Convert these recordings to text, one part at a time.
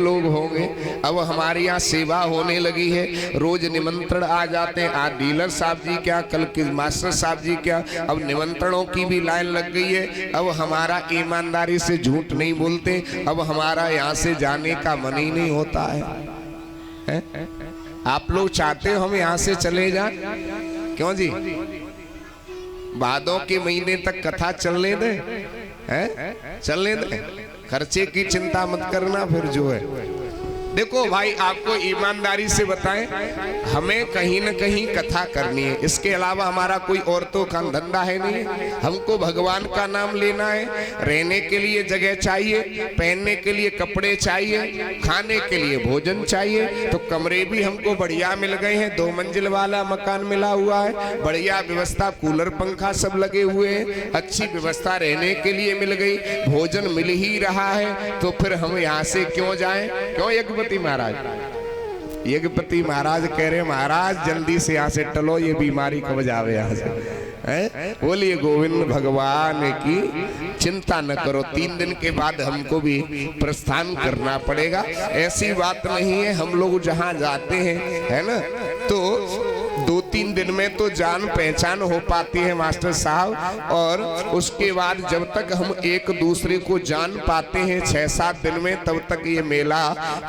लोग होंगे। अब हमारे यहाँ सेवा होने लगी है, रोज निमंत्रण आ जाते हैं। आज डीलर साहब जी क्या, कल के मास्टर साहब जी क्या, अब निमंत्रणों की भी लाइन लग गई है। अब हमारा ईमानदारी से झूठ नहीं बोलते, अब हमारा यहाँ से जाने का मन ही नहीं होता है? आप लोग चाहते हो हम यहाँ से चले जाएं? क्यों जी? भादों के महीने तक कथा चलने दे, चलने दे, खर्चे की चिंता मत करना। फिर जो है देखो भाई, आपको ईमानदारी से बताएं, हमें कहीं न कहीं कथा करनी है, इसके अलावा हमारा कोई और तो काम धंधा है नहीं। हमको भगवान का नाम लेना है, रहने के लिए जगह चाहिए, पहनने के लिए कपड़े चाहिए, खाने के लिए भोजन चाहिए। तो कमरे भी हमको बढ़िया मिल गए हैं, 2 मंजिल वाला मकान मिला हुआ है, बढ़िया व्यवस्था, कूलर पंखा सब लगे हुए हैं, अच्छी व्यवस्था रहने के लिए मिल गई, भोजन मिल ही रहा है। तो फिर हम यहाँ से क्यों जाएं? क्यों यज्ञपति महाराज? यज्ञपति महाराज कह रहे, महाराज जल्दी से यहाँ से टलो, ये बीमारी कब जावे यहाँ से। बोलिए गोविंद भगवान की चिंता न करो, 3 दिन के बाद हमको भी प्रस्थान करना पड़ेगा। ऐसी बात नहीं है, हम लोग जहाँ जाते हैं है ना, तो 2-3 दिन में तो जान पहचान हो पाती है मास्टर साहब, और उसके बाद जब तक हम एक दूसरे को जान पाते हैं 6-7 दिन में, तब तक ये मेला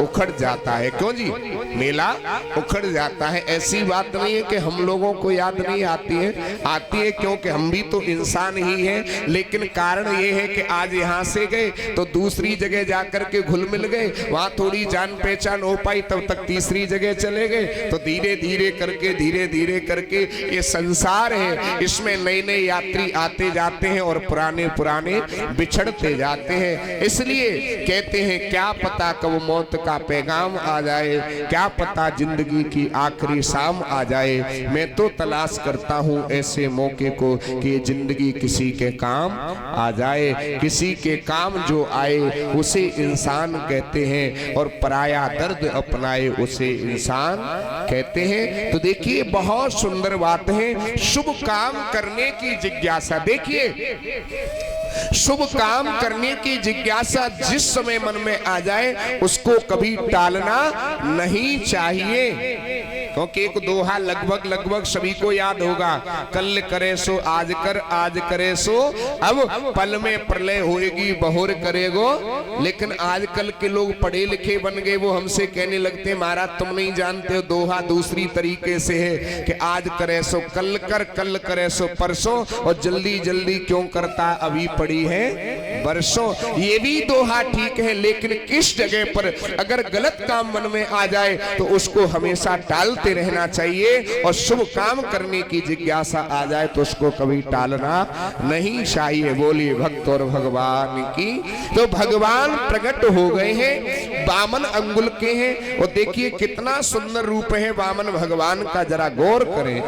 उखड़ जाता है। क्यों जी? मेला उखड़ जाता है। ऐसी बात नहीं है कि हम लोगों को याद नहीं आती है, आती है, क्योंकि हम भी तो इंसान ही हैं। लेकिन कारण ये है कि आज यहाँ से गए तो दूसरी जगह जाकर के घुल मिल गए, वहां थोड़ी जान पहचान हो पाई, तब तक तीसरी जगह चले गए। तो धीरे धीरे करके, धीरे धीरे करके ये संसार है, इसमें नए नए यात्री आते जाते हैं और पुराने पुराने बिछड़ते जाते हैं। इसलिए कहते हैं, क्या पता कब मौत का पैगाम आ जाए, क्या पता जिंदगी की आखिरी शाम आ जाए। मैं तो तलाश करता हूँ ऐसे मौके को कि जिंदगी किसी के काम आ जाए। किसी के काम जो आए उसे इंसान कहते हैं, और पराया दर्द अपनाए उसे इंसान कहते हैं। तो देखिए, बहुत सुंदर बात है, शुभ काम करने की जिज्ञासा। देखिए, शुभ काम करने की जिज्ञासा जिस समय मन में आ जाए उसको कभी टालना नहीं चाहिए। क्योंकि एक दोहा लगभग सभी को याद होगा, कल करे सो आज कर, आज करे सो अब पल में प्रलय होएगी, बहुर करेगो। लेकिन आजकल के लोग पढ़े लिखे बन गए, वो हमसे कहने लगते, महाराज तुम नहीं जानते हो, दोहा दूसरी तरीके से है कि आज करे सो कल कर, कल करे सो परसों, और जल्दी जल्दी क्यों करता, अभी पड़ी है बरसों। ये भी दोहा ठीक है, लेकिन किस जगह पर अगर गलत काम मन में आ जाए तो उसको हमेशा टालते रहना चाहिए, और शुभ काम करने की जिज्ञासा आ जाए तो उसको कभी टालना नहीं चाहिए। बोलिए भक्त और भगवान की। तो भगवान प्रकट हो गए हैं, 52 अंगुल के हैं, और देखिए कितना सुंदर रूप है वामन भगवान का, जरा गौर करें।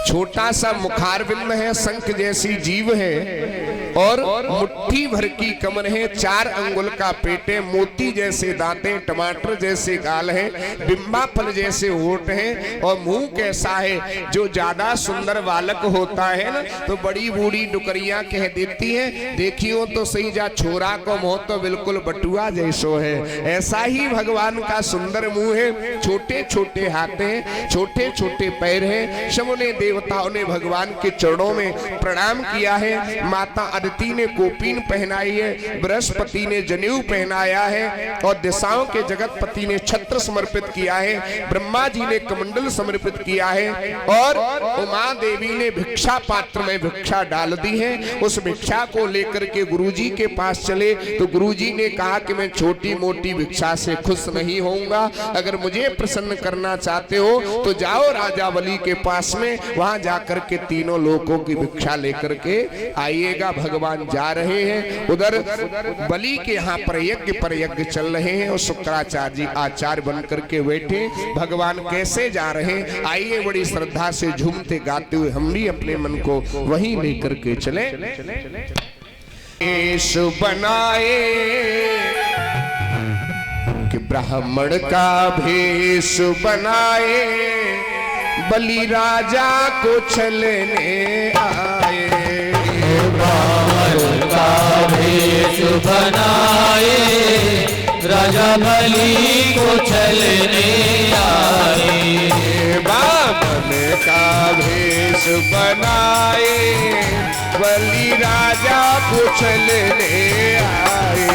छोटा सा मुखारबिंद है, शंख जैसी जीव है, और मुट्ठी भर की कमर है, 4 अंगुल का पेट है, मोती जैसे दांतें, टमाटर जैसे गाल है, बिंबा फल जैसे होठ है, और मुंह कैसा है, जो ज्यादा सुंदर बालक होता है ना तो बड़ी बूढ़ी डुकरियां कह देती हैं, देखियो तो सही जा छोरा को मुंह तो बिल्कुल बटुआ जैसो है। ऐसा ही भगवान का सुंदर मुंह है, छोटे छोटे हाथ हैं, छोटे छोटे पैर हैं। शमुने देवताओं ने भगवान के चरणों में प्रणाम किया है, माता अदिति ने कोपीन पहनाई है, बृहस्पति ने जनेऊ पहनाया है, और दिशाओं के जगतपति ने छत्र समर्पित किया है, ब्रह्मा जी ने कमंडल समर्पित किया है, और उमा देवी ने भिक्षा पात्र में भिक्षा डाल दी है। उस भिक्षा को लेकर के गुरुजी के पास चले तो गुरुजी ने कहा कि मैं छोटी मोटी भिक्षा से खुश नहीं होऊंगा, अगर मुझे प्रसन्न करना चाहते हो तो जाओ राजा बलि के पास में, वहां जाकर के तीनों लोगों की भिक्षा लेकर के आइएगा। भगवान जा रहे हैं, उधर बलि के यहाँ पर यज्ञ चल रहे हैं, और शुक्राचार्य जी आचार्य बन करके बैठे। भगवान कैसे जा रहे हैं, आइए बड़ी श्रद्धा से झूमते गाते हुए हम भी अपने मन को वहीं लेकर के चले। भेष बनाए कि ब्राह्मण का भेष बनाए, बलि राजा को छलने आए। का भेष बनाए राजा बलि को छलने आए। बामन का भेष बनाए बलि राजा को छलने आए।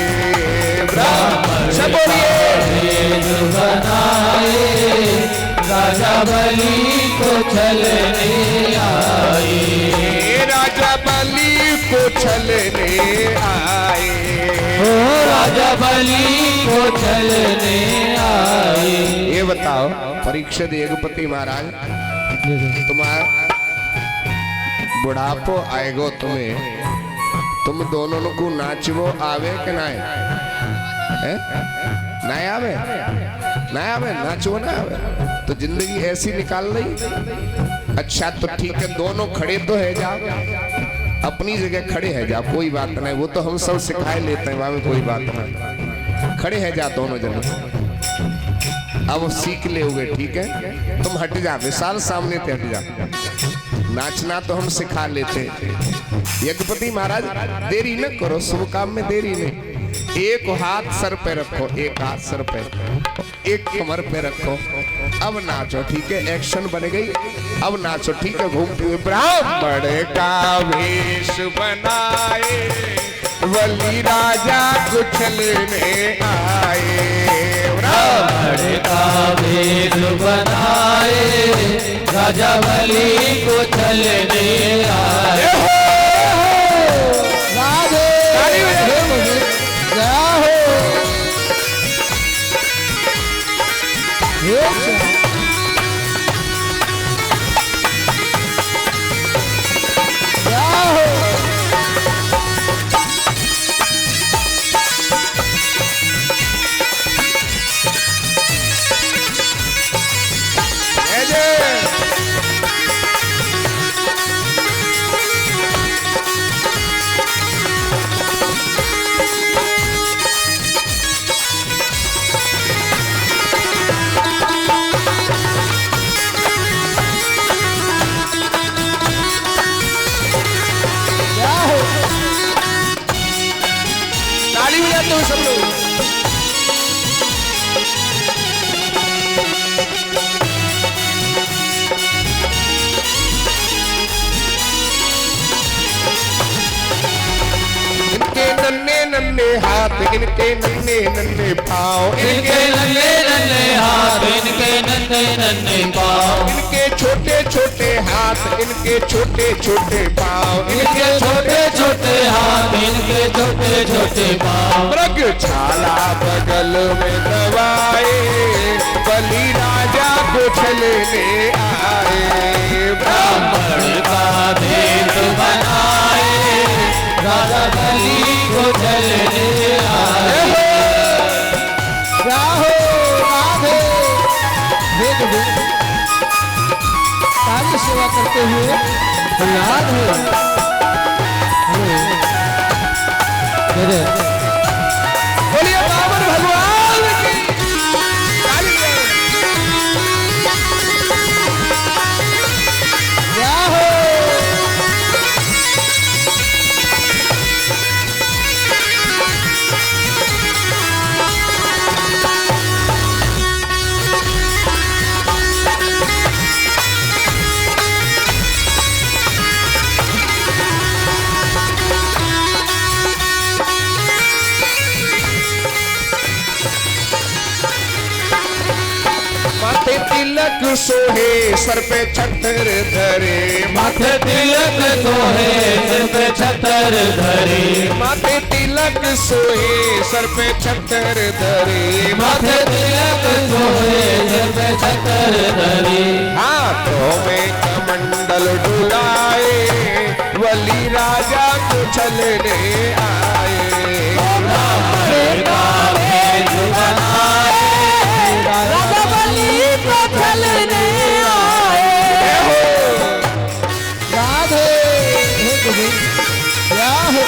ब्राह्मण सब भेष बनाए राजा बलि को छलने आए। राजा बलि को छलने आए। ओ राजा बलि को छलने आए। ये बताओ परीक्षित यज्ञपति महाराज, तुम्हारा बुढ़ापो आएगो तुम्हें, तुम दोनों को नाचवो आवे कि ना आवे? ना आवे, नाचो ना आवे तो जिंदगी ऐसी निकाल रही। अच्छा तो ठीक है, दोनों खड़े तो है जाओ, अपनी जगह खड़े है जाओ, कोई बात नहीं, वो तो हम सब सिखाए लेते हैं, वहां में कोई बात नहीं। खड़े है जा दोनों जने, अब सीख ले हुए, ठीक है। तुम हट जा, विशाल सामने से हट जा, नाचना तो हम सिखा लेते हैं। यज्ञपति महाराज देरी न करो, शुभ काम में देरी नहीं। एक हाथ सर पे रखो, एक हाथ सर पे, एक कमर पे रखो, अब नाचो, ठीक है। एक्शन बन गई, अब नाचो, ठीक है। घूमते हुए ब्राह्मण का वेश बनाए बलि राजा को छलने आए। ब्राह्मण का वेश बनाए राजा बलि को छलने आए। सब लोग इनके नन्हे नन्हे हाथ, इनके नन्हे नन्हे पाँव, इनके नन्हे नन्हे हाथ, इनके नन्हे नन्हे पाँव, इनके छोटे छोटे हाथ, इनके छोटे छोटे पाँव, इनके छोटे छोटे हाथ, इनके छोटे छोटे पाँव। मृगछाला बगल में दबाए बलि राजा को छलने आए। ब्राह्मण का भेष बनाए राजा बलि को छलने आए। राधे कार्य सेवा करते हुए याद है। बोलिए बाबर भगवान की काली क्या हो। माथे तिलक सोहे सर पे छत्र धरे, माथे तिलक सोहे सर पे छतर धरे, माथे तिलक सोहे सर पे छत्र धरे, माथे तिलक सोहे सर पे छतर धरे। हाथों में कमंडल डुलाए बलि राजा को छलने आए। ब्राह्मण का भेष बनाए राजा बलि को छलने आए। राधे क्या हो।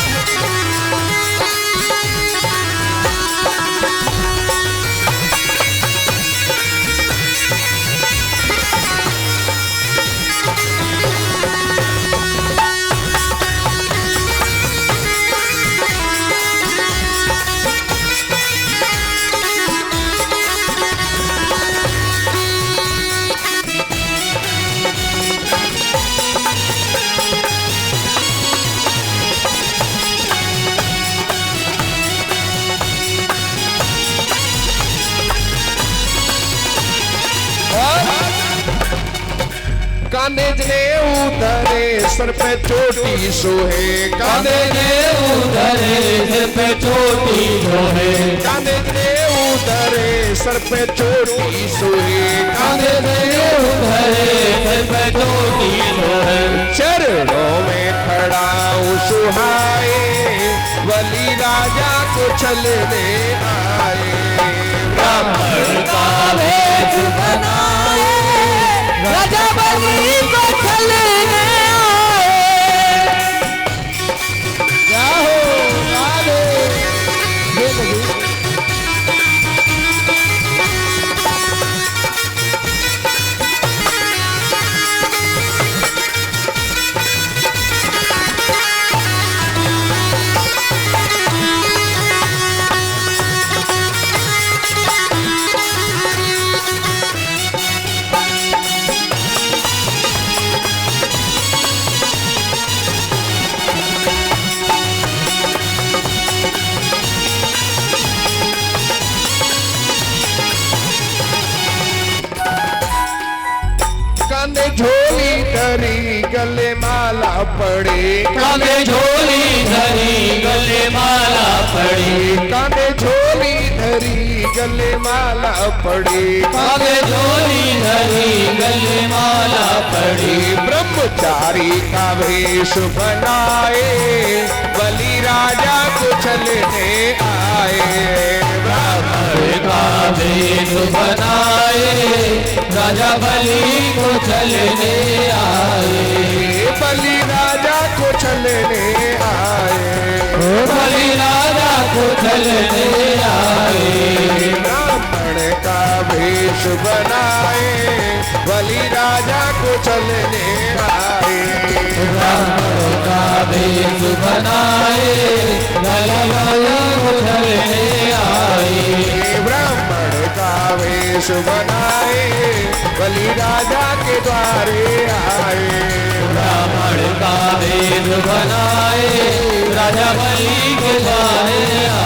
कांधे जने उधरे सर पे चोटी सोहे कांधे ने उधरे सिर पे चोटी सोहे कांधे जने उधरे सर पे चोटी सोहे कांधे ने उधरे सिर पे चोटी सोहे चरणों में खड़ा हूँ सुहाए बलि राजा को चलने आए ब्राह्मण का भेष बनाए राजा बलि को चलने आए। क्या हो राधे हे लगी कांधे झोली धरी गले माला पड़े कांधे झोली धरी गले माला पड़ी कांधे झोली धरी गले माला पड़ी कांधे झोली धरी गले माला पड़ी ब्रह्मचारी का वेश बनाए बलि राजा को चलने आए ब्राह्मण का भेष बनाए राजा बलि को चलने आए। बलि राजा को चलने आए बलि राजा को चलने आए। ब्राह्मण का वेश बनाए बलि राजा को चलने आए ब्राह्मण का भेष बनाए राजा बलि को चलने आए। ब्राह्मण का वेश बनाए बलि राजा के द्वारे आए ब्राह्मण का भेष बनाए राजा बलि के द्वारे आए।